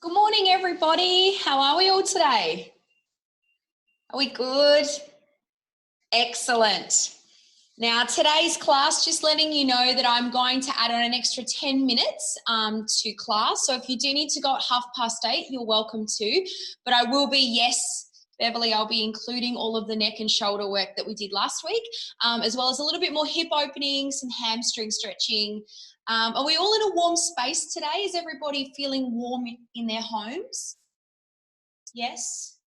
Good morning, everybody. How are we all today? Are we good? Excellent. Now, today's class, just letting you know that I'm going to add on an extra 10 minutes to class. So if you do need to go at 8:30, you're welcome to. But I will be, yes, Beverly, I'll be including all of the neck and shoulder work that we did last week, as well as a little bit more hip opening, some hamstring stretching. Are we all in a warm space today? Is everybody feeling warm in their homes? Yes?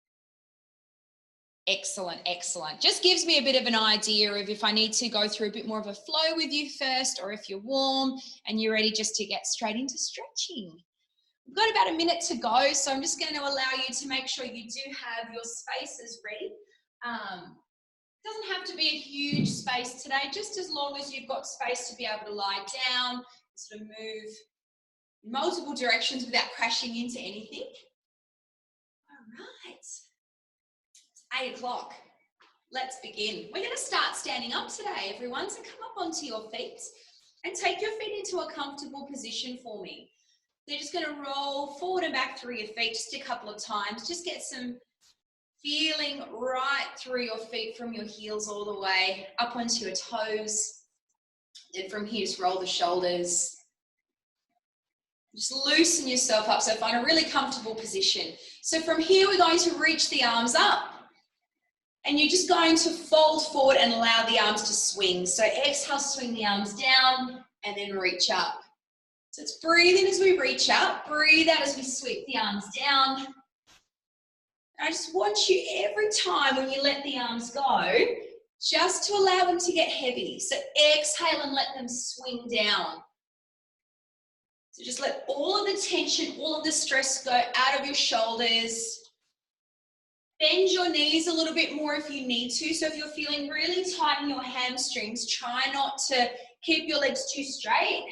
Excellent, excellent. Just gives me a bit of an idea of if I need to go through a bit more of a flow with you first, or if you're warm and you're ready just to get straight into stretching. We've got about a minute to go, so I'm just going to allow you to make sure you do have your spaces ready. It doesn't have to be a huge space today, just as long as you've got space to be able to lie down, sort of move in multiple directions without crashing into anything. All right, it's 8 o'clock. Let's begin. We're going to start standing up today, everyone, so come up onto your feet and take your feet into a comfortable position for me. So you're just going to roll forward and back through your feet just a couple of times. Just get some feeling right through your feet from your heels all the way up onto your toes. Then from here, just roll the shoulders. Just loosen yourself up, so find a really comfortable position. So from here, we're going to reach the arms up. And you're just going to fold forward and allow the arms to swing. So exhale, swing the arms down and then reach up. So it's breathe in as we reach up, breathe out as we sweep the arms down. I just want you every time when you let the arms go, just to allow them to get heavy. So exhale and let them swing down. So just let all of the tension, all of the stress go out of your shoulders. Bend your knees a little bit more if you need to. So if you're feeling really tight in your hamstrings, try not to keep your legs too straight.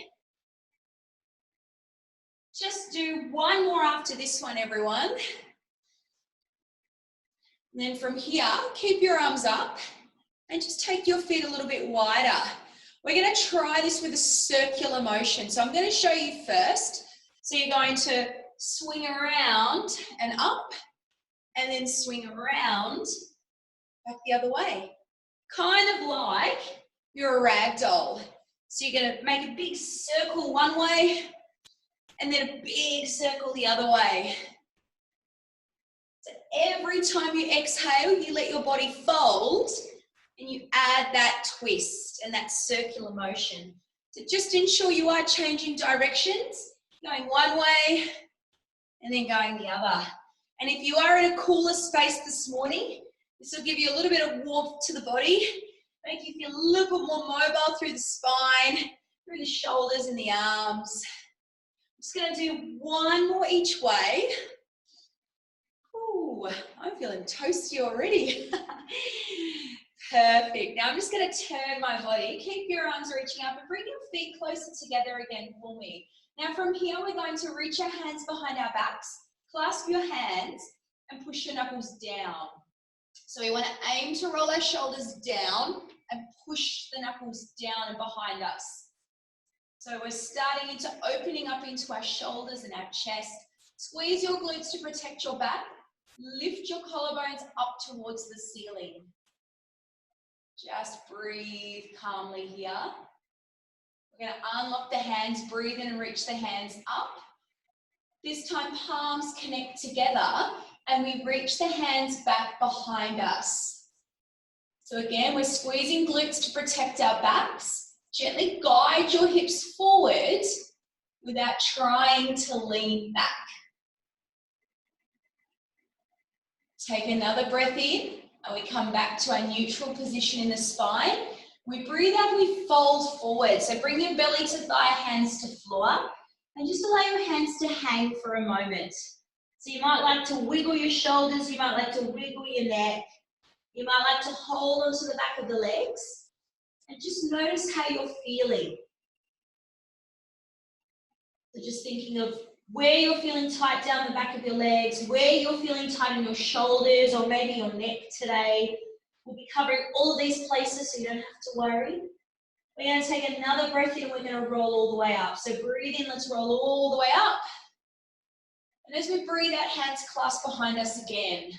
Just do one more after this one, everyone. And then from here, keep your arms up and just take your feet a little bit wider. We're going to try this with a circular motion. So I'm going to show you first. So you're going to swing around and up, and then swing around back the other way. Kind of like you're a rag doll. So you're going to make a big circle one way, and then a big circle the other way. So every time you exhale, you let your body fold, and you add that twist and that circular motion. So just ensure you are changing directions, going one way, and then going the other. And if you are in a cooler space this morning, this will give you a little bit of warmth to the body, make you feel a little bit more mobile through the spine, through the shoulders and the arms. I'm just going to do one more each way. Ooh, I'm feeling toasty already. Perfect. Now I'm just going to turn my body. Keep your arms reaching up and bring your feet closer together again for me. Now from here, we're going to reach our hands behind our backs. Clasp your hands and push your knuckles down. So we want to aim to roll our shoulders down and push the knuckles down and behind us. So we're starting into opening up into our shoulders and our chest. Squeeze your glutes to protect your back. Lift your collarbones up towards the ceiling. Just breathe calmly here. We're going to unlock the hands, breathe in and reach the hands up. This time, palms connect together and we reach the hands back behind us. So again, we're squeezing glutes to protect our backs. Gently guide your hips forward without trying to lean back. Take another breath in and we come back to our neutral position in the spine. We breathe out and we fold forward. So bring your belly to thigh, hands to floor. And just allow your hands to hang for a moment. So you might like to wiggle your shoulders, you might like to wiggle your neck, you might like to hold onto the back of the legs, and just notice how you're feeling. So just thinking of where you're feeling tight down the back of your legs, where you're feeling tight in your shoulders or maybe your neck today. We'll be covering all of these places so you don't have to worry. We're going to take another breath in and we're going to roll all the way up. So breathe in, let's roll all the way up. And as we breathe out, hands clasp behind us again.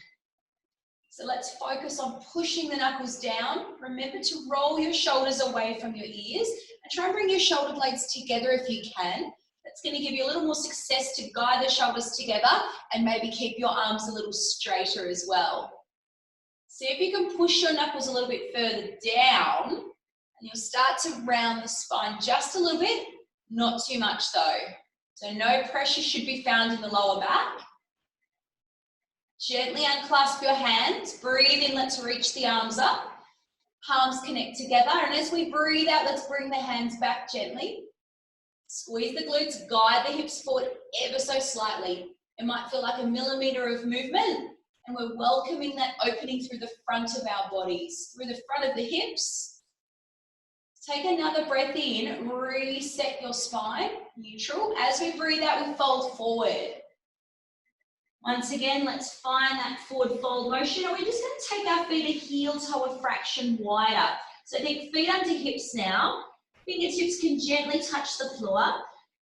So let's focus on pushing the knuckles down. Remember to roll your shoulders away from your ears and try and bring your shoulder blades together if you can. That's going to give you a little more success to guide the shoulders together and maybe keep your arms a little straighter as well. See if you can push your knuckles a little bit further down and you'll start to round the spine just a little bit, not too much though. So no pressure should be found in the lower back. Gently unclasp your hands, breathe in, let's reach the arms up, palms connect together, and as we breathe out, let's bring the hands back gently. Squeeze the glutes, guide the hips forward ever so slightly. It might feel like a millimeter of movement, and we're welcoming that opening through the front of our bodies, through the front of the hips. Take another breath in, reset your spine, neutral. As we breathe out, we fold forward. Once again, let's find that forward fold motion, and we're just going to take our feet a heel toe a fraction wider. So think feet under hips now. Fingertips can gently touch the floor,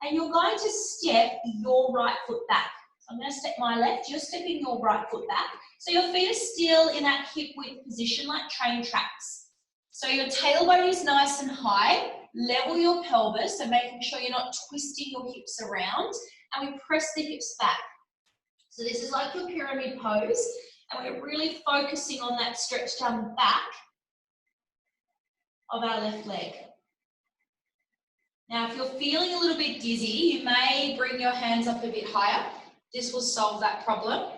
and you're going to step your right foot back. So I'm going to step my left, you're stepping your right foot back. So your feet are still in that hip width position like train tracks. So your tailbone is nice and high, level your pelvis, so making sure you're not twisting your hips around, and we press the hips back. So this is like your pyramid pose, and we're really focusing on that stretch down the back of our left leg. Now, if you're feeling a little bit dizzy, you may bring your hands up a bit higher. This will solve that problem.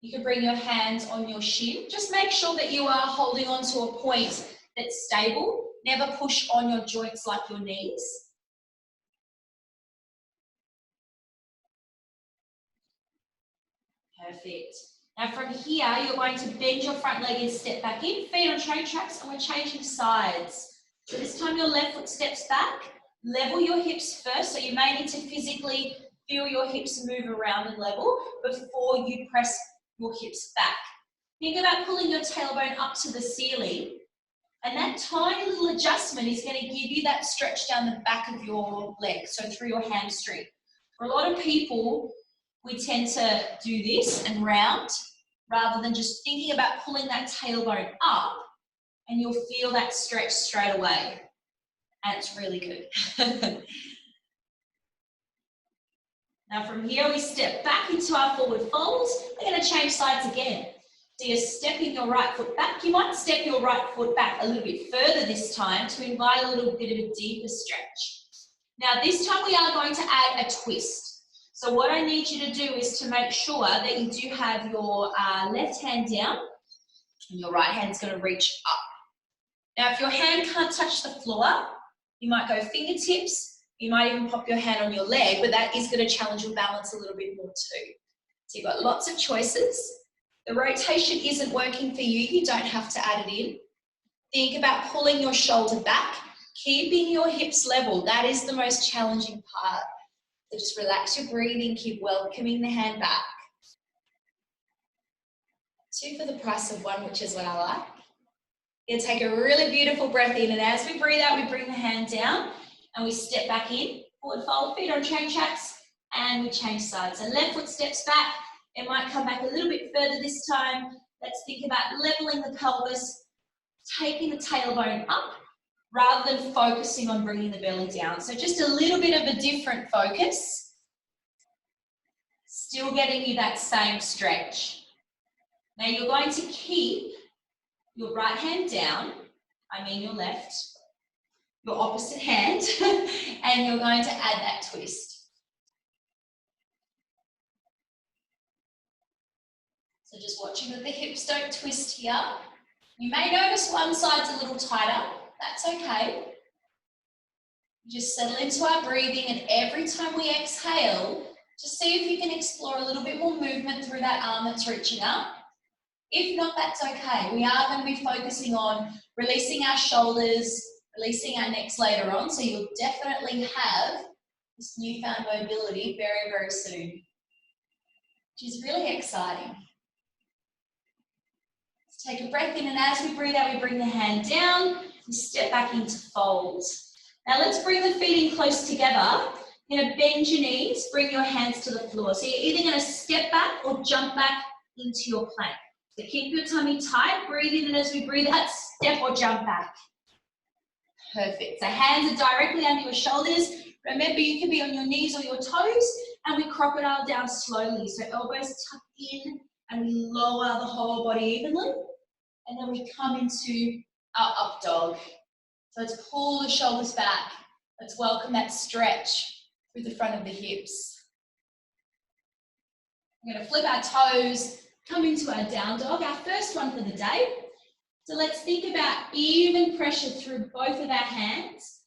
You can bring your hands on your shin. Just make sure that you are holding on to a point that's stable. Never push on your joints like your knees. Perfect. Now from here, you're going to bend your front leg and step back in, feet on train tracks, and we're changing sides. So this time your left foot steps back, level your hips first, so you may need to physically feel your hips move around and level before you press your hips back. Think about pulling your tailbone up to the ceiling, and that tiny little adjustment is going to give you that stretch down the back of your leg, so through your hamstring. For a lot of people, we tend to do this and round rather than just thinking about pulling that tailbone up, and you'll feel that stretch straight away. And it's really good. Now from here, we step back into our forward fold. We're going to change sides again. So you're stepping your right foot back. You might step your right foot back a little bit further this time to invite a little bit of a deeper stretch. Now this time we are going to add a twist. So what I need you to do is to make sure that you do have your left hand down and your right hand's going to reach up. Now if your hand can't touch the floor, you might go fingertips, you might even pop your hand on your leg, but that is going to challenge your balance a little bit more too. So you've got lots of choices. The rotation isn't working for you, you don't have to add it in. Think about pulling your shoulder back, keeping your hips level. That is the most challenging part. So just relax your breathing, keep welcoming the hand back. 2 for the price of 1, which is what I like. You'll take a really beautiful breath in, and as we breathe out, we bring the hand down and we step back in, forward fold, feet on train tracks, and we change sides. So left foot steps back, it might come back a little bit further this time. Let's think about leveling the pelvis, taking the tailbone up, rather than focusing on bringing the belly down. So just a little bit of a different focus, still getting you that same stretch. Now you're going to keep your right hand down, I mean your left, your opposite hand, and you're going to add that twist. So just watching that the hips don't twist here. You may notice one side's a little tighter. That's okay. Just settle into our breathing, and every time we exhale, just see if you can explore a little bit more movement through that arm that's reaching up. If not, that's okay. We are going to be focusing on releasing our shoulders, releasing our necks later on, so you'll definitely have this newfound mobility very, very soon, which is really exciting. Let's take a breath in, and as we breathe out, we bring the hand down, we step back into fold. Now let's bring the feet in close together. You're going to bend your knees, bring your hands to the floor. So you're either going to step back or jump back into your plank. So keep your tummy tight, breathe in, and as we breathe out, step or jump back. Perfect. So hands are directly under your shoulders. Remember, you can be on your knees or your toes, and we crocodile down slowly. So elbows tucked in, and we lower the whole body evenly. And then we come into our up dog. So let's pull the shoulders back. Let's welcome that stretch through the front of the hips. We're going to flip our toes, come into our down dog, our first one for the day. So let's think about even pressure through both of our hands,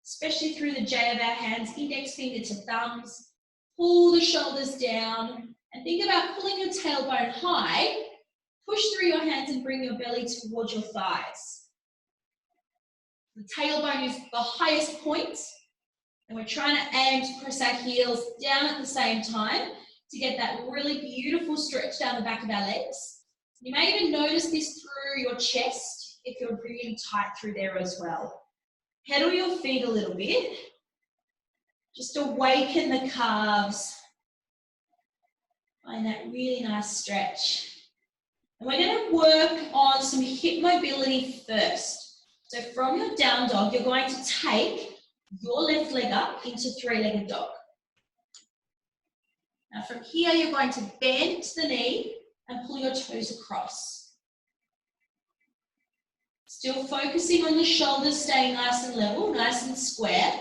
especially through the J of our hands, index finger to thumbs. Pull the shoulders down and think about pulling your tailbone high. Push through your hands and bring your belly towards your thighs. The tailbone is the highest point, and we're trying to aim to press our heels down at the same time to get that really beautiful stretch down the back of our legs. You may even notice this through your chest if you're really tight through there as well. Pedal your feet a little bit. Just awaken the calves. Find that really nice stretch. And we're going to work on some hip mobility first. So from your down dog, you're going to take your left leg up into three-legged dog. Now from here, you're going to bend the knee and pull your toes across. Still focusing on the shoulders, staying nice and level, nice and square.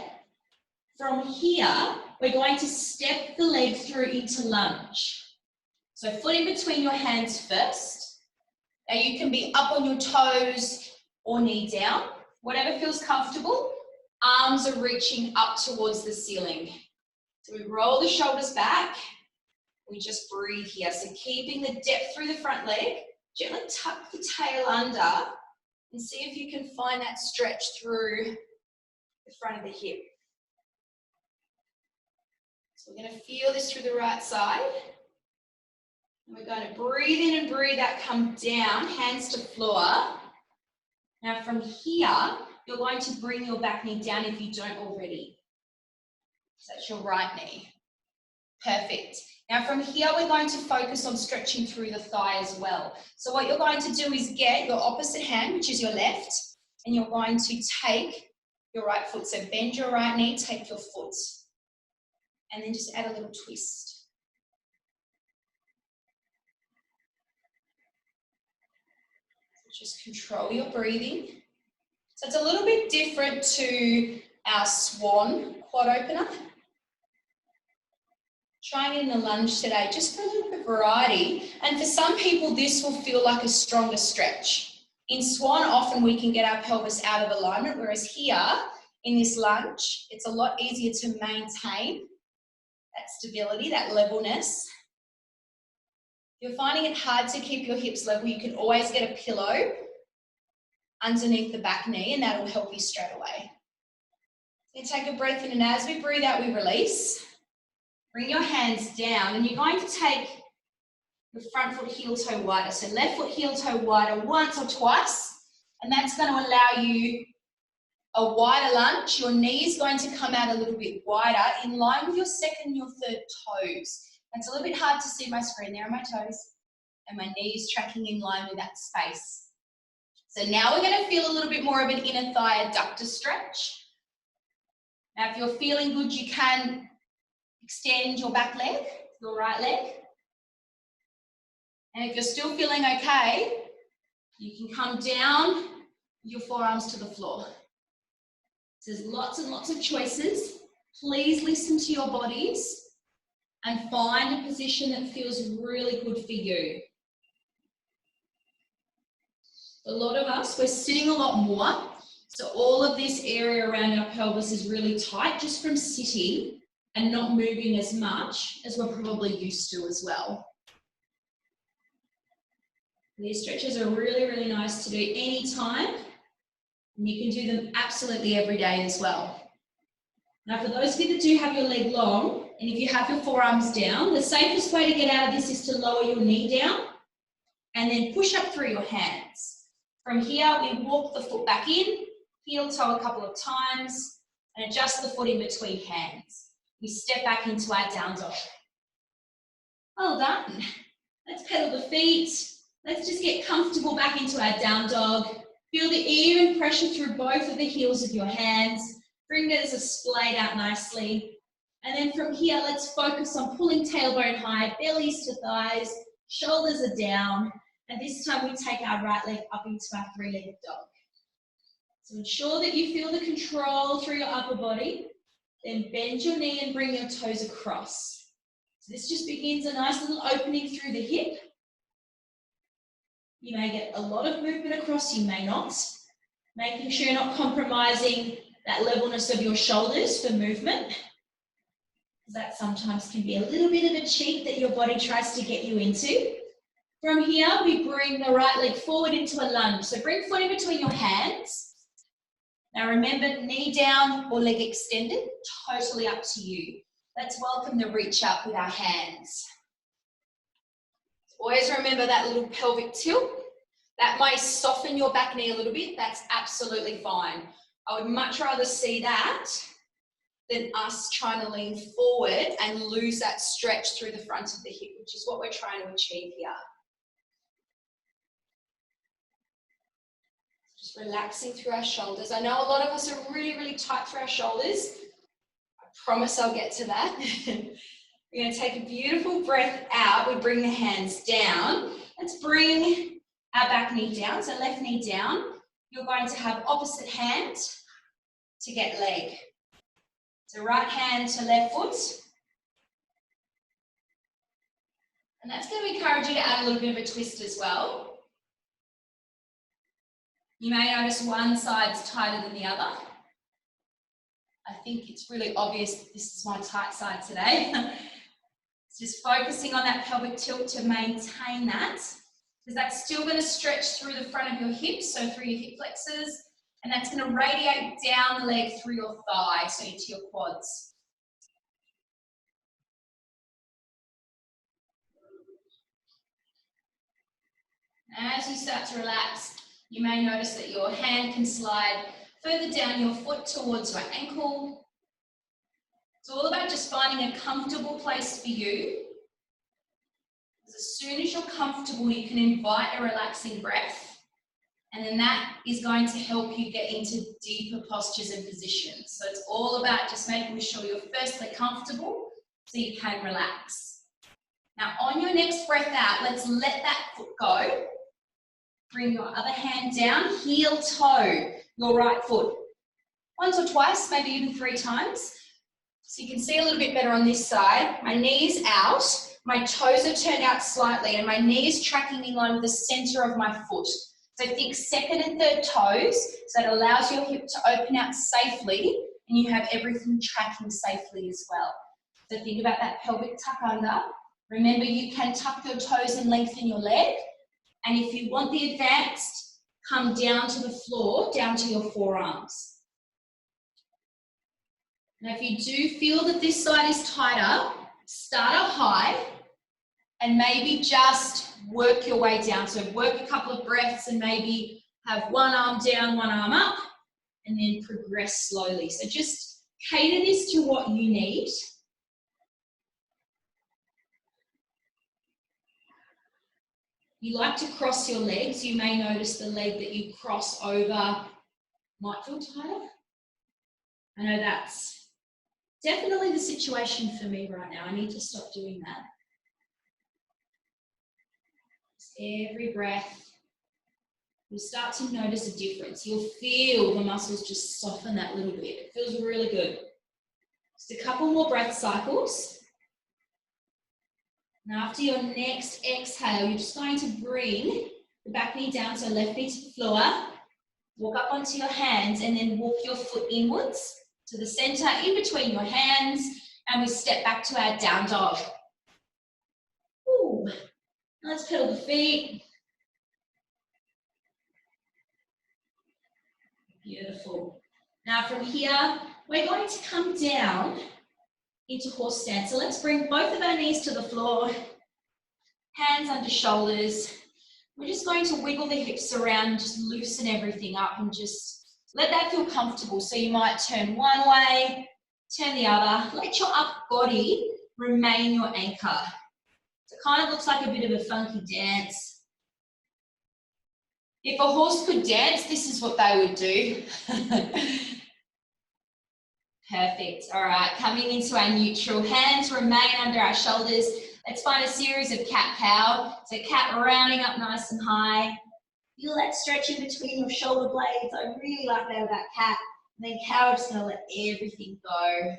From here, we're going to step the leg through into lunge. So foot in between your hands first. Now you can be up on your toes or knee down, whatever feels comfortable. Arms are reaching up towards the ceiling. So we roll the shoulders back. We just breathe here. So keeping the depth through the front leg, gently tuck the tail under and see if you can find that stretch through the front of the hip. So we're going to feel this through the right side. And we're going to breathe in and breathe out, come down, hands to floor. Now from here, you're going to bring your back knee down if you don't already. So that's your right knee. Perfect. Now from here, we're going to focus on stretching through the thigh as well. So what you're going to do is get your opposite hand, which is your left, and you're going to take your right foot. So bend your right knee, take your foot, and then just add a little twist. So just control your breathing. So it's a little bit different to our swan quad opener. Trying it in the lunge today, just for a little bit of variety. And for some people, this will feel like a stronger stretch. In swan, often we can get our pelvis out of alignment, whereas here, in this lunge, it's a lot easier to maintain that stability, that levelness. If you're finding it hard to keep your hips level, you can always get a pillow underneath the back knee, and that'll help you straight away. So take a breath in, and as we breathe out, we release. Bring your hands down, and you're going to take the front foot heel toe wider. So left foot heel toe wider once or twice, and that's going to allow you a wider lunge. Your knee is going to come out a little bit wider in line with your second and your third toes. It's a little bit hard to see my screen. There are my toes, and my knees tracking in line with that space. So now we're going to feel a little bit more of an inner thigh abductor stretch. Now if you're feeling good, you can extend your back leg, your right leg. And if you're still feeling okay, you can come down your forearms to the floor. So there's lots and lots of choices. Please listen to your bodies and find a position that feels really good for you. A lot of us, we're sitting a lot more. So all of this area around our pelvis is really tight just from sitting and not moving as much as we're probably used to as well. These stretches are really, really nice to do anytime, and you can do them absolutely every day as well. Now for those of you that do have your leg long, and if you have your forearms down, the safest way to get out of this is to lower your knee down and then push up through your hands. From here, we walk the foot back in, heel toe a couple of times, and adjust the foot in between hands. We step back into our down dog. Well done. Let's pedal the feet. Let's just get comfortable back into our down dog. Feel the even pressure through both of the heels of your hands. Bring those splayed out nicely. And then from here, let's focus on pulling tailbone high, bellies to thighs, shoulders are down. And this time we take our right leg up into our three-legged dog. So ensure that you feel the control through your upper body. Then bend your knee and bring your toes across. So this just begins a nice little opening through the hip. You may get a lot of movement across, you may not. Making sure you're not compromising that levelness of your shoulders for movement. That sometimes can be a little bit of a cheat that your body tries to get you into. From here, we bring the right leg forward into a lunge. So bring foot in between your hands. Now remember, knee down or leg extended, totally up to you. Let's welcome the reach up with our hands. Always remember that little pelvic tilt. That may soften your back knee a little bit. That's absolutely fine. I would much rather see that than us trying to lean forward and lose that stretch through the front of the hip, which is what we're trying to achieve here. Just relaxing through our shoulders. I know a lot of us are really, really tight through our shoulders. I promise I'll get to that. We're going to take a beautiful breath out. We bring the hands down. Let's bring our back knee down, so left knee down. You're going to have opposite hand to get leg. So right hand to left foot. And that's going to encourage you to add a little bit of a twist as well. You may notice one side's tighter than the other. I think it's really obvious that this is my tight side today. It's just focusing on that pelvic tilt to maintain that, because that's still going to stretch through the front of your hips, so through your hip flexors, and that's going to radiate down the leg through your thigh, so into your quads. As you start to relax, you may notice that your hand can slide further down your foot towards your ankle. It's all about just finding a comfortable place for you. As soon as you're comfortable, you can invite a relaxing breath, and then that is going to help you get into deeper postures and positions. So it's all about just making sure you're firstly comfortable so you can relax. Now on your next breath out, let's let that foot go. Bring your other hand down, heel toe your right foot. Once or twice, maybe even 3 times. So you can see a little bit better on this side. My knee is out, my toes are turned out slightly, and my knee is tracking in line with the center of my foot. So think second and third toes, so that allows your hip to open out safely, and you have everything tracking safely as well. So think about that pelvic tuck under. Remember, you can tuck your toes and lengthen your leg. And if you want the advanced, come down to the floor, down to your forearms. Now, if you do feel that this side is tighter, start up high and maybe just work your way down. So work a couple of breaths and maybe have one arm down, one arm up, and then progress slowly. So just cater this to what you need. You like to cross your legs. You may notice the leg that you cross over might feel tighter. I know that's definitely the situation for me right now. I need to stop doing that. Just every breath, you start to notice a difference. You'll feel the muscles just soften that little bit. It feels really good. Just a couple more breath cycles. Now after your next exhale, you're just going to bring the back knee down, so left knee to the floor, walk up onto your hands and then walk your foot inwards to the center in between your hands, and we step back to our down dog. Ooh. Now let's pedal the feet. Beautiful. Now from here, we're going to come down into horse stance. So let's bring both of our knees to the floor, hands under shoulders. We're just going to wiggle the hips around, just loosen everything up and just let that feel comfortable. So you might turn one way, turn the other. Let your upper body remain your anchor. So it kind of looks like a bit of a funky dance. If a horse could dance, this is what they would do. Perfect. All right, coming into our neutral. Hands remain under our shoulders. Let's find a series of cat-cow. So cat rounding up nice and high. Feel that stretch in between your shoulder blades. I really like that about cat. And then cow, just going to let everything go.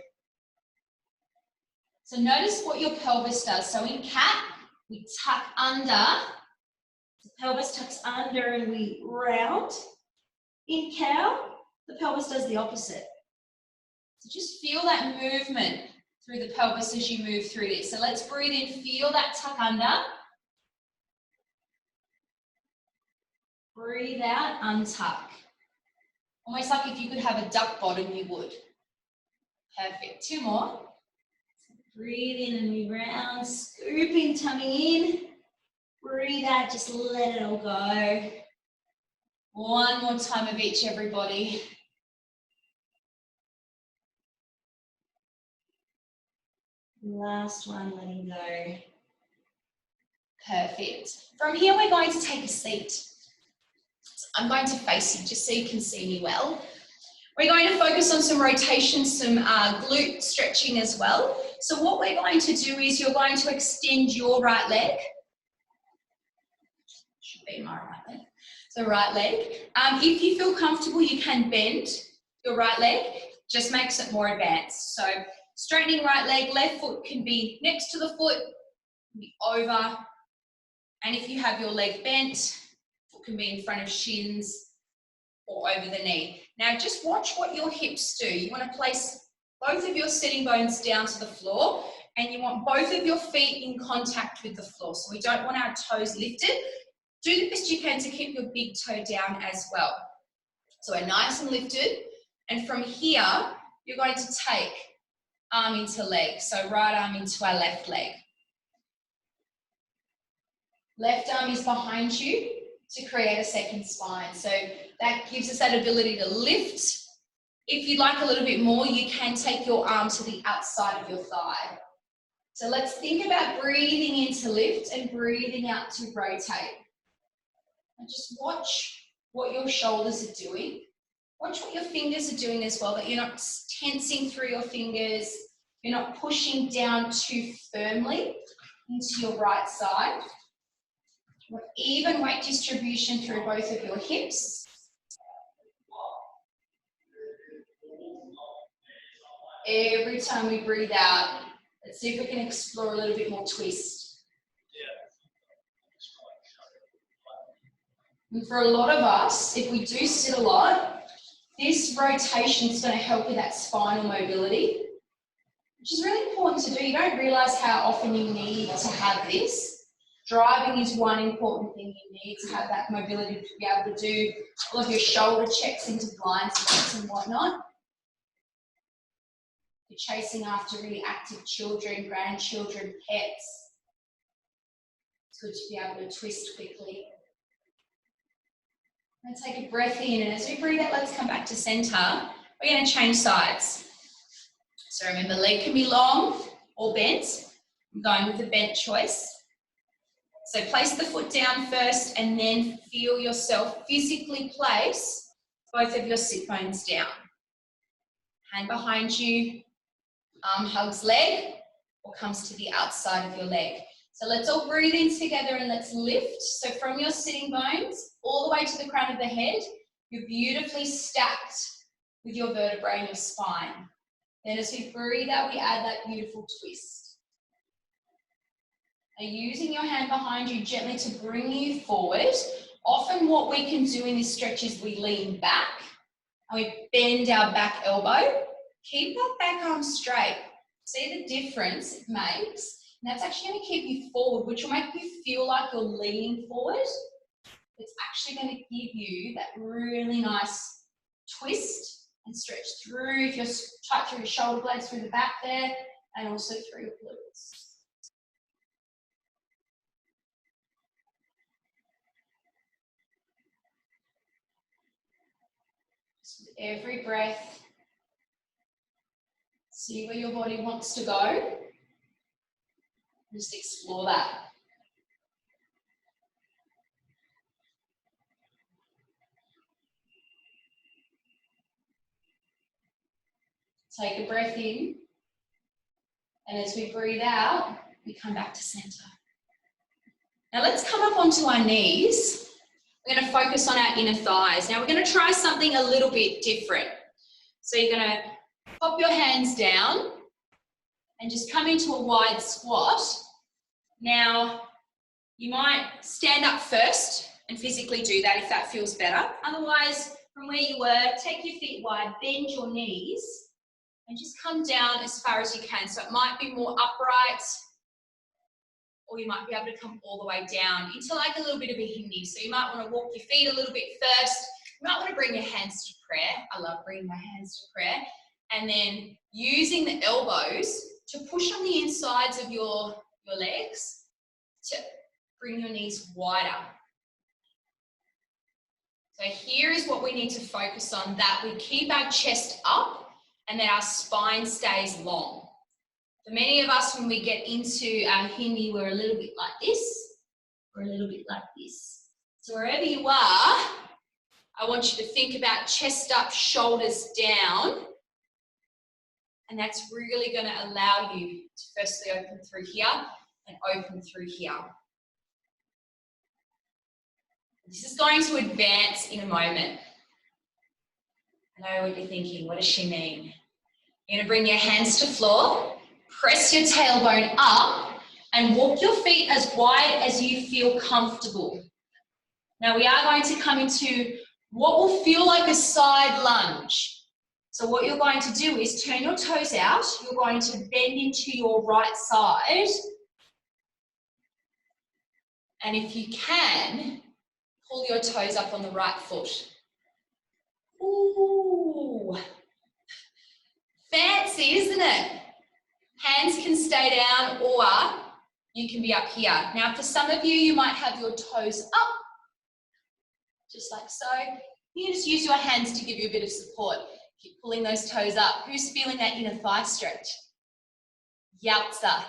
So notice what your pelvis does. So in cat, we tuck under. The pelvis tucks under and we round. In cow, the pelvis does the opposite. So just feel that movement through the pelvis as you move through this. So let's breathe in, feel that tuck under. Breathe out, untuck. Almost like if you could have a duck bottom, you would. Perfect. 2 more. Breathe in and we round, scooping tummy in. Breathe out, just let it all go. 1 more time of each, everybody. Last one, letting go. Perfect. From here, we're going to take a seat. So I'm going to face you just so you can see me well. We're going to focus on some rotation, some glute stretching as well. So what we're going to do is you're going to extend your right leg. Should be my right leg. So right leg. If you feel comfortable, you can bend your right leg. Just makes it more advanced. So straightening right leg, left foot can be next to the foot, can be over. And if you have your leg bent, foot can be in front of shins or over the knee. Now just watch what your hips do. You want to place both of your sitting bones down to the floor and you want both of your feet in contact with the floor. So we don't want our toes lifted. Do the best you can to keep your big toe down as well. So we're nice and lifted. And from here, you're going to take arm into leg. So right arm into our left leg. Left arm is behind you to create a second spine. So that gives us that ability to lift. If you'd like a little bit more, you can take your arm to the outside of your thigh. So let's think about breathing in to lift and breathing out to rotate. And just watch what your shoulders are doing. Watch what your fingers are doing as well, that you're not tensing through your fingers. You're not pushing down too firmly into your right side. Even weight distribution through both of your hips. Every time we breathe out, let's see if we can explore a little bit more twist. And for a lot of us, if we do sit a lot, this rotation is going to help with that spinal mobility, which is really important to do. You don't realise how often you need to have this. Driving is one important thing you need to have that mobility to be able to do all of your shoulder checks into blind spots and whatnot. You're chasing after really active children, grandchildren, pets. It's good to be able to twist quickly. And take a breath in, and as we breathe out, let's come back to center. We're going to change sides. So remember, leg can be long or bent. I'm going with the bent choice. So place the foot down first and then feel yourself physically place both of your sit bones down. Hand behind you, arm hugs leg or comes to the outside of your leg. So let's all breathe in together and let's lift. So from your sitting bones all the way to the crown of the head, you're beautifully stacked with your vertebrae in your spine. Then as we breathe out, we add that beautiful twist. Now using your hand behind you gently to bring you forward. Often what we can do in this stretch is we lean back and we bend our back elbow. Keep that back arm straight. See the difference it makes? And that's actually going to keep you forward, which will make you feel like you're leaning forward. It's actually going to give you that really nice twist and stretch through, if you're tight through your shoulder blades, through the back there, and also through your glutes. Just with every breath, See where your body wants to go. Just explore that. Take a breath in, and as we breathe out, we come back to center. Now let's come up onto our knees. We're going to focus on our inner thighs. Now we're going to try something a little bit different. So you're going to pop your hands down and just come into a wide squat. Now you might stand up first and physically do that if that feels better. Otherwise, from where you were, take your feet wide, bend your knees, and just come down as far as you can. So it might be more upright, or you might be able to come all the way down into like a little bit of a hindi. So you might want to walk your feet a little bit first. You might want to bring your hands to prayer. I love bringing my hands to prayer. And then using the elbows to push on the insides of your legs to bring your knees wider. So here is what we need to focus on, that we keep our chest up and that our spine stays long. For many of us, when we get into our hindi, we're a little bit like this, or a little bit like this. So wherever you are, I want you to think about chest up, shoulders down, and that's really going to allow you to firstly open through here and open through here. This is going to advance in a moment. I know what you're thinking, what does she mean? You're going to bring your hands to floor, press your tailbone up, and walk your feet as wide as you feel comfortable. Now we are going to come into what will feel like a side lunge. So what you're going to do is turn your toes out, you're going to bend into your right side, and if you can, pull your toes up on the right foot. Ooh, fancy, isn't it? Hands can stay down, or you can be up here. Now for some of you, you might have your toes up, just like so. You can just use your hands to give you a bit of support. Keep pulling those toes up. Who's feeling that inner thigh stretch? Yowza.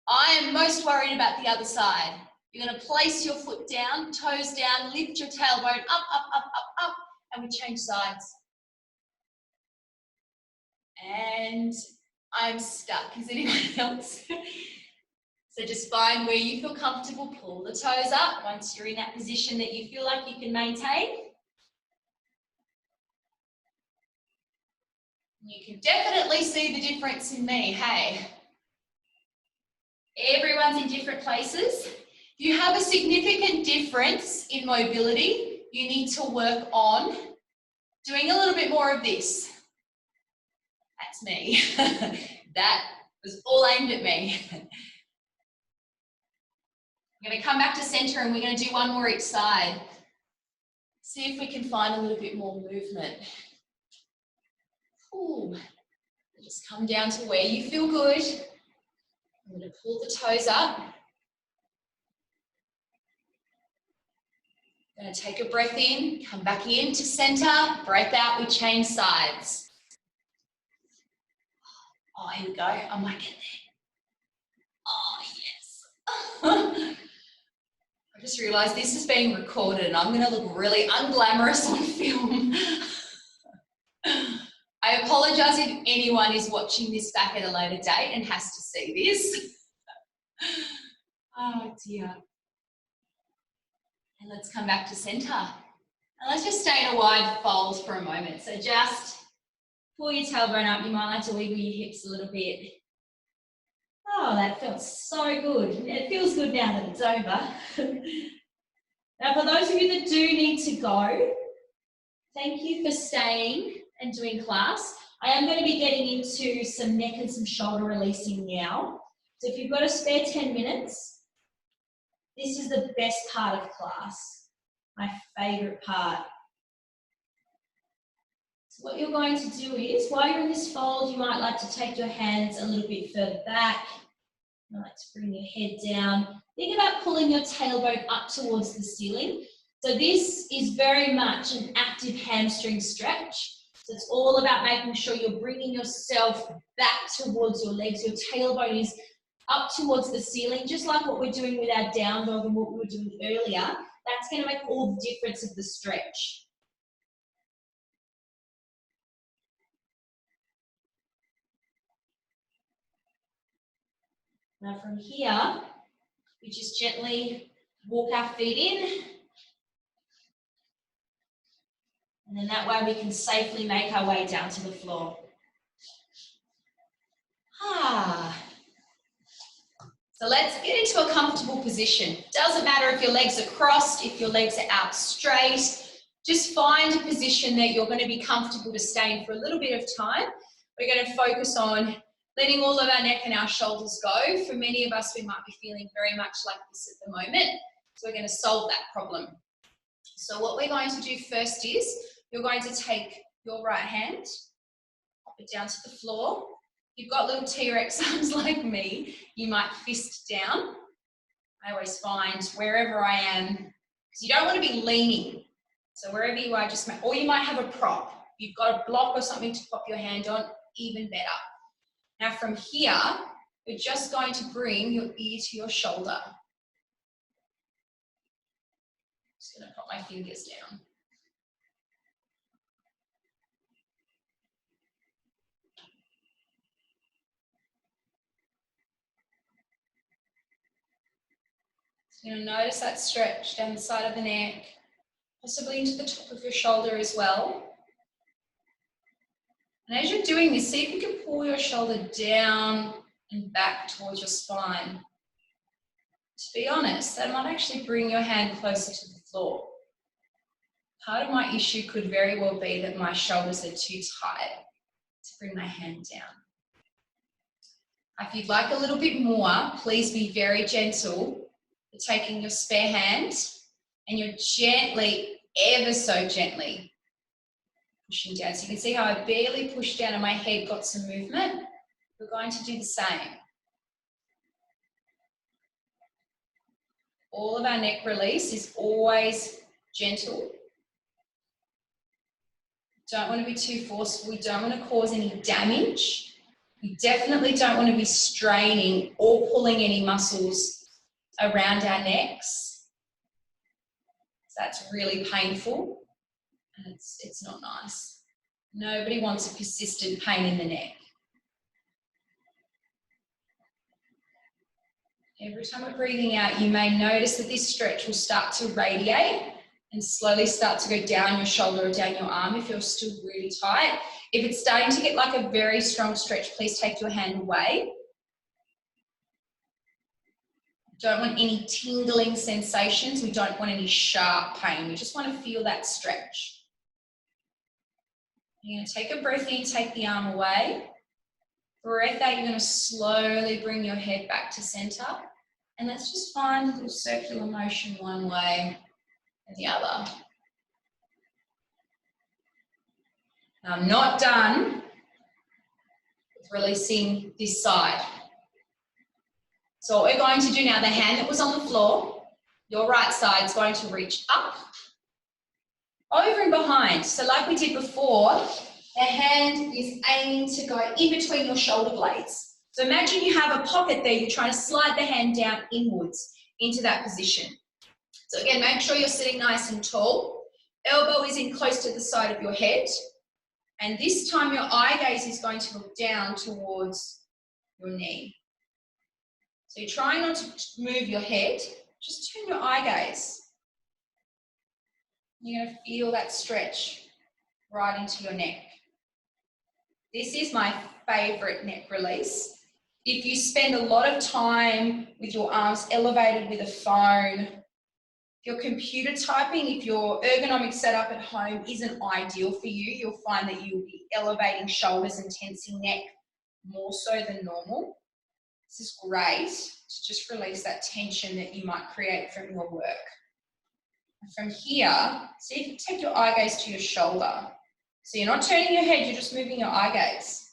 I am most worried about the other side. You're going to place your foot down, toes down, lift your tailbone up, up, up, up, up, and we change sides. And I'm stuck. Is anyone else? So just find where you feel comfortable, pull the toes up once you're in that position that you feel like you can maintain. You can definitely see the difference in me, hey. Everyone's in different places. If you have a significant difference in mobility, you need to work on doing a little bit more of this. That's me. That was all aimed at me. We're going to come back to center and we're going to do one more each side. See if we can find a little bit more movement. Ooh. Just come down to where you feel good. I'm going to pull the toes up. I'm going to take a breath in, come back into center, breath out, we change sides. Oh, here we go. I might get there. Oh, yes. I just realised this is being recorded and I'm going to look really unglamorous on film. I apologise if anyone is watching this back at a later date and has to see this. Oh dear. And let's come back to centre. And let's just stay in a wide fold for a moment. So just pull your tailbone up. You might like to wiggle your hips a little bit. Oh, that felt so good. It feels good now that it's over. Now, for those of you that do need to go, thank you for staying and doing class. I am going to be getting into some neck and some shoulder releasing now. So if you've got a spare 10 minutes, this is the best part of class, my favourite part. So what you're going to do is, while you're in this fold, you might like to take your hands a little bit further back. You might like to bring your head down. Think about pulling your tailbone up towards the ceiling. So this is very much an active hamstring stretch. So it's all about making sure you're bringing yourself back towards your legs. Your tailbone is up towards the ceiling, just like what we're doing with our down dog and what we were doing earlier. That's going to make all the difference of the stretch. Now from here, we just gently walk our feet in. And then that way we can safely make our way down to the floor. So let's get into a comfortable position. Doesn't matter if your legs are crossed, if your legs are out straight. Just find a position that you're going to be comfortable to stay in for a little bit of time. We're going to focus on letting all of our neck and our shoulders go. For many of us, we might be feeling very much like this at the moment. So we're going to solve that problem. So what we're going to do first is you're going to take your right hand, pop it down to the floor. If you've got little T-Rex arms like me, you might fist down. I always find wherever I am, because you don't want to be leaning. So wherever you are, just or you might have a prop. You've got a block or something to pop your hand on, even better. Now from here, you're just going to bring your ear to your shoulder. Just going to pop my fingers down. So you're going to notice that stretch down the side of the neck, possibly into the top of your shoulder as well. And as you're doing this, see if you can pull your shoulder down and back towards your spine. To be honest, that might actually bring your hand closer to the floor. Part of my issue could very well be that my shoulders are too tight to bring my hand down. If you'd like a little bit more, please be very gentle. You're taking your spare hand and you're gently, ever so gently, pushing down. So you can see how I barely pushed down and my head got some movement. We're going to do the same. All of our neck release is always gentle. Don't want to be too forceful. We don't want to cause any damage. We definitely don't want to be straining or pulling any muscles around our necks. So that's really painful and it's not nice. Nobody wants a persistent pain in the neck. Every time we're breathing out, you may notice that this stretch will start to radiate and slowly start to go down your shoulder or down your arm if you're still really tight. If it's starting to get like a very strong stretch, please take your hand away. Don't want any tingling sensations. We don't want any sharp pain. We just want to feel that stretch. You're going to take a breath in, take the arm away. Breath out, you're going to slowly bring your head back to center. And let's just find a little circular motion one way and the other. Now, I'm not done with releasing this side. So what we're going to do now, the hand that was on the floor, your right side is going to reach up, over and behind. So like we did before, the hand is aiming to go in between your shoulder blades. So imagine you have a pocket there, you're trying to slide the hand down inwards into that position. So again, make sure you're sitting nice and tall. Elbow is in close to the side of your head. And this time your eye gaze is going to look down towards your knee. So you're trying not to move your head, just turn your eye gaze. You're going to feel that stretch right into your neck. This is my favorite neck release. If you spend a lot of time with your arms elevated with a phone, if you're computer typing, if your ergonomic setup at home isn't ideal for you, you'll find that you'll be elevating shoulders and tensing neck more so than normal. This is great to just release that tension that you might create from your work. And from here, see if you take your eye gaze to your shoulder. So you're not turning your head, you're just moving your eye gaze.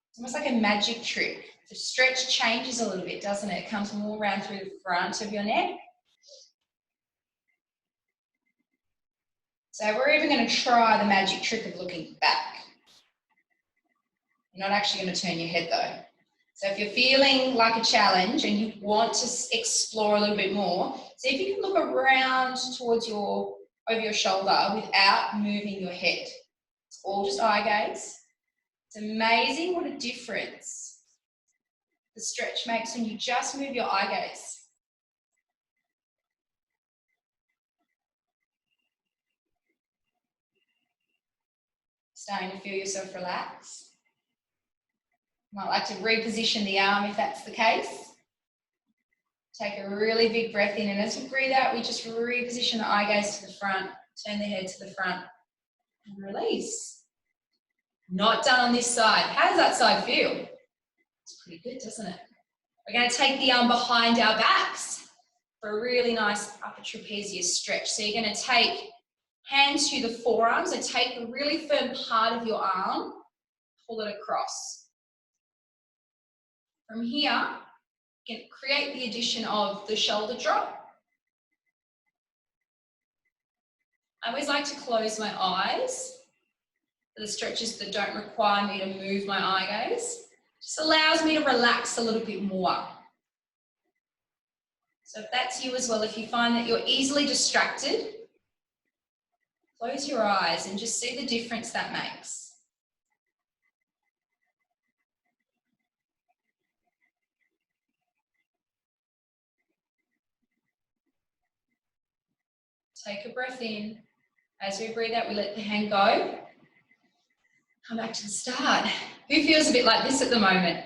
It's almost like a magic trick. The stretch changes a little bit, doesn't it? It comes more around through the front of your neck. So we're even going to try the magic trick of looking back. You're not actually going to turn your head though. So if you're feeling like a challenge and you want to explore a little bit more, see if you can look around towards over your shoulder without moving your head. It's all just eye gaze. It's amazing what a difference the stretch makes when you just move your eye gaze. Starting to feel yourself relax. You might like to reposition the arm if that's the case. Take a really big breath in, and as you breathe out, we just reposition the eye gaze to the front, turn the head to the front, and release. Not done on this side. How does that side feel? It's pretty good, doesn't it? We're going to take the arm behind our backs for a really nice upper trapezius stretch. So you're going to take hands to the forearms and take a really firm part of your arm, pull it across. From here, you can create the addition of the shoulder drop. I always like to close my eyes for the stretches that don't require me to move my eye gaze. Just allows me to relax a little bit more. So if that's you as well, if you find that you're easily distracted, close your eyes and just see the difference that makes. Take a breath in. As we breathe out, we let the hand go. Come back to the start. Who feels a bit like this at the moment?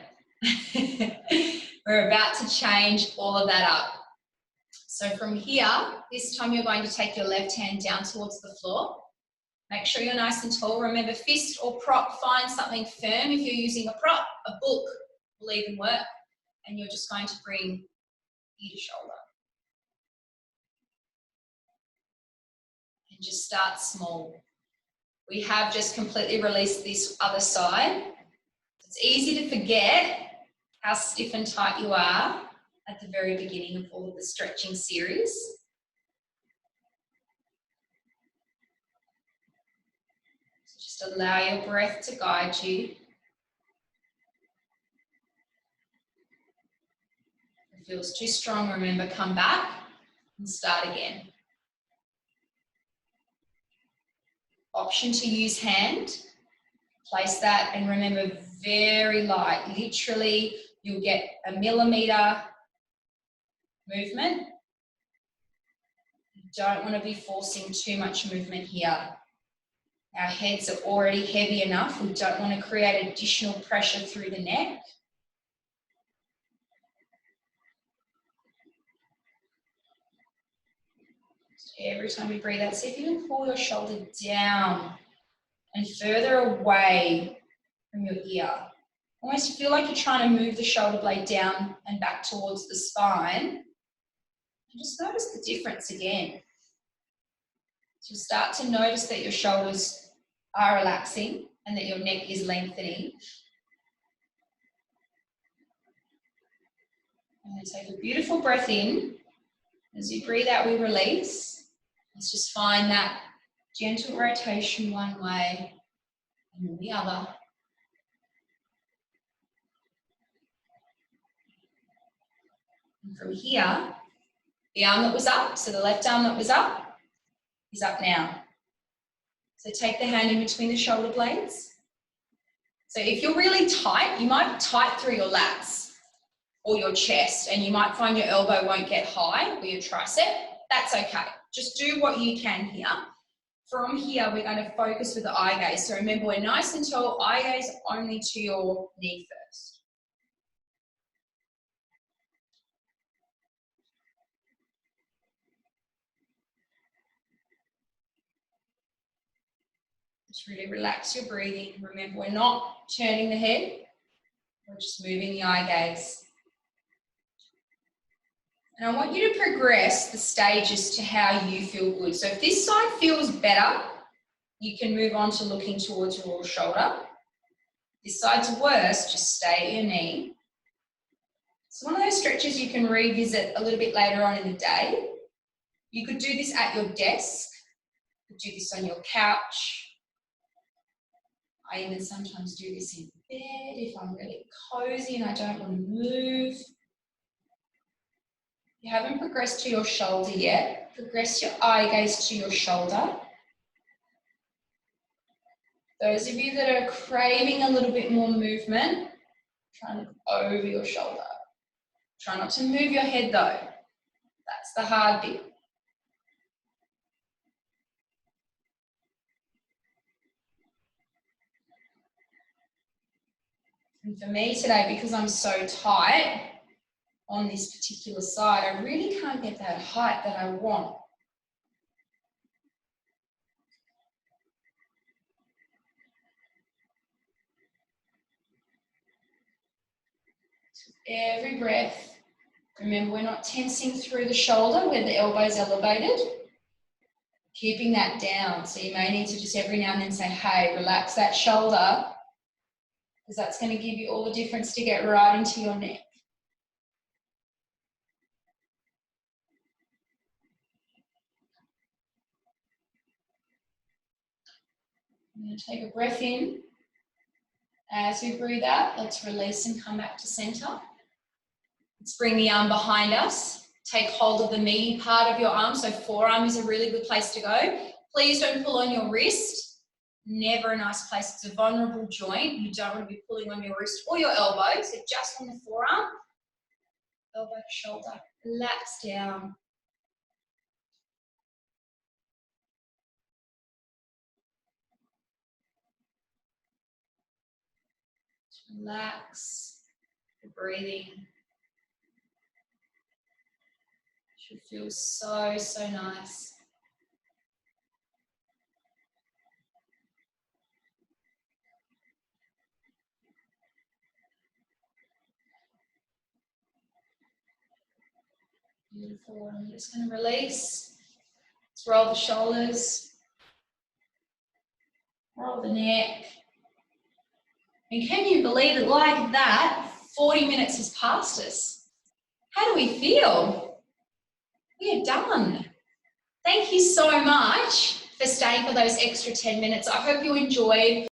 We're about to change all of that up. So from here, this time you're going to take your left hand down towards the floor. Make sure you're nice and tall. Remember, fist or prop, find something firm. If you're using a prop, a book will even work. And you're just going to bring ear to shoulder. And just start small. We have just completely released this other side. It's easy to forget how stiff and tight you are at the very beginning of all of the stretching series. So just allow your breath to guide you. If it feels too strong, remember, come back and start again. Option to use hand. Place that and remember, very light. Literally, you'll get a millimeter movement. You don't want to be forcing too much movement here. Our heads are already heavy enough. We don't want to create additional pressure through the neck. Every time you breathe out, see if you can pull your shoulder down and further away from your ear. Almost feel like you're trying to move the shoulder blade down and back towards the spine. And just notice the difference again. So you'll start to notice that your shoulders are relaxing and that your neck is lengthening. And then take a beautiful breath in. As you breathe out, we release. Let's just find that gentle rotation one way and then the other. And from here, the arm that was up, so the left arm that was up, is up now. So take the hand in between the shoulder blades. So if you're really tight, you might be tight through your lats or your chest, and you might find your elbow won't get high or your tricep. That's okay. Just do what you can here. From here, we're going to focus with the eye gaze. So remember, we're nice and tall, eye gaze only to your knee first. Just really relax your breathing. Remember, we're not turning the head, we're just moving the eye gaze. And I want you to progress the stages to how you feel good. So if this side feels better, you can move on to looking towards your shoulder. If this side's worse, just stay at your knee. It's one of those stretches you can revisit a little bit later on in the day. You could do this at your desk You do this on your couch. I even sometimes do this in bed if I'm really cozy and I don't want to move. You haven't progressed to your shoulder yet. Progress your eye gaze to your shoulder. Those of you that are craving a little bit more movement, try and look over your shoulder. Try not to move your head though. That's the hard bit. And for me today, because I'm so tight on this particular side, I really can't get that height that I want. So every breath, remember we're not tensing through the shoulder where the elbow's elevated. Keeping that down. So you may need to just every now and then say, hey, relax that shoulder, because that's going to give you all the difference to get right into your neck. I'm going to take a breath in. As we breathe out, let's release and come back to center. Let's bring the arm behind us. Take hold of the meaty part of your arm. So forearm is a really good place to go. Please don't pull on your wrist. Never a nice place. It's a vulnerable joint. You don't want to be pulling on your wrist or your elbow. So just on the forearm. Elbow to shoulder. Relax down. Relax the breathing. Should feel so, so nice. Beautiful. I'm just going to release. Let's roll the shoulders. Roll the neck. And can you believe it, like that, 40 minutes has passed us. How do we feel? We are done. Thank you so much for staying for those extra 10 minutes. I hope you enjoyed